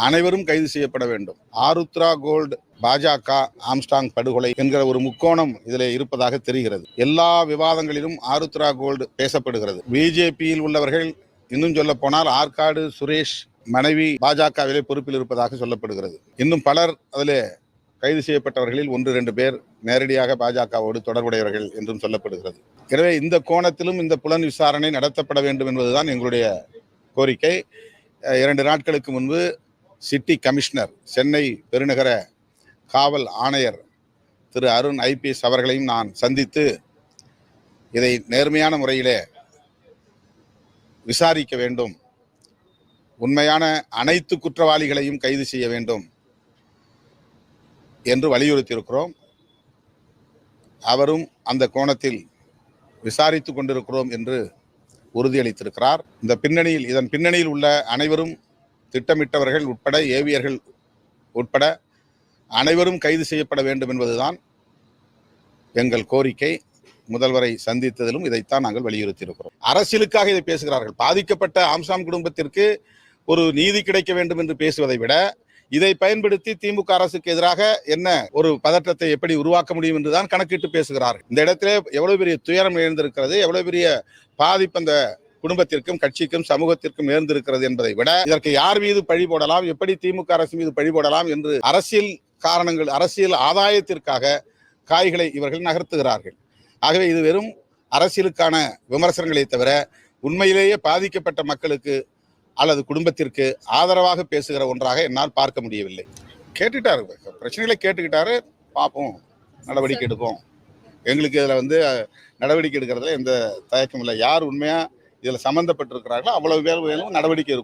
அனைவரும் கைது செய்யப்பட வேண்டும். ஆருத்ரா கோல்டு, பாஜக, ஆம்ஸ்டாங் படுகொலை என்கிற ஒரு முக்கோணம் இதில் இருப்பதாக தெரிகிறது. எல்லா விவாதங்களிலும் ஆருத்ரா கோல்டு பேசப்படுகிறது. பிஜேபியில் உள்ளவர்கள், இன்னும் சொல்ல போனால் ஆற்காடு சுரேஷ் மனைவி பாஜகவிலே பொறுப்பில் இருப்பதாக சொல்லப்படுகிறது. இன்னும் பலர் அதிலே கைது செய்யப்பட்டவர்களில் 1-2 பேர் நேரடியாக பாஜகவோடு தொடர்புடையவர்கள் என்றும் சொல்லப்படுகிறது. எனவே இந்த கோணத்திலும் இந்த புலன் விசாரணை நடத்தப்பட வேண்டும் என்பதுதான் எங்களுடைய கோரிக்கை. 2 நாட்களுக்கு முன்பு சிட்டி கமிஷனர், சென்னை பெருநகர காவல் ஆணையர் திரு அருண் IPS அவர்களையும் நான் சந்தித்து இதை நேர்மையான முறையிலே விசாரிக்க வேண்டும், உண்மையான அனைத்து குற்றவாளிகளையும் கைது செய்ய வேண்டும் என்று வலியுறுத்தியிருக்கிறோம். அவரும் அந்த கோணத்தில் விசாரித்து கொண்டிருக்கிறோம் என்று உறுதியளித்திருக்கிறார். இதன் பின்னணியில் உள்ள அனைவரும், திட்டமிட்டவர்கள் உட்பட, ஏவியர்கள் உட்பட அனைவரும் கைது செய்யப்பட வேண்டும் என்பதுதான் எங்கள் கோரிக்கை. முதல்வரை சந்தித்ததிலும் இதைத்தான் நாங்கள் வலியுறுத்தியிருக்கிறோம். அரசியலுக்காக இதை பேசுகிறார்கள். பாதிக்கப்பட்ட ஆம்ஸ்டாங் குடும்பத்திற்கு ஒரு நீதி கிடைக்க வேண்டும் என்று பேசுவதை விட, இதை பயன்படுத்தி திமுக அரசுக்கு எதிராக என்ன ஒரு பதற்றத்தை எப்படி உருவாக்க முடியும் என்றுதான் கணக்கிட்டு பேசுகிறார்கள். இந்த இடத்திலே எவ்வளவு பெரிய துயரம் எழுந்திருக்கிறது, எவ்வளவு பெரிய பாதிப்பு அந்த குடும்பத்திற்கும், கட்சிக்கும், சமூகத்திற்கும் நேர்ந்திருக்கிறது என்பதை விட, இதற்கு யார் மீது பழி போடலாம், எப்படி திமுக அரசு மீது பழி போடலாம் என்று அரசியல் காரணங்கள், அரசியல் ஆதாயத்திற்காக காய்களை இவர்கள் நகர்த்துகிறார்கள். ஆகவே இது வெறும் அரசியலுக்கான விமர்சனங்களை தவிர உண்மையிலேயே பாதிக்கப்பட்ட மக்களுக்கு அல்லது குடும்பத்திற்கு ஆதரவாக பேசுகிற ஒன்றாக என்னால் பார்க்க முடியவில்லை. கேட்டுட்டாரு, பிரச்சனைகளை கேட்டுக்கிட்டாரு, பார்ப்போம், நடவடிக்கை எடுப்போம். எங்களுக்கு இதில் நடவடிக்கை எடுக்கிறதுல எந்த தயக்கமும் இல்லை. யார் உண்மையாக இதில் சம்மந்தப்பட்டிருக்கிறார்களோ அவ்வளவு பேர் நடவடிக்கை இருக்கும்.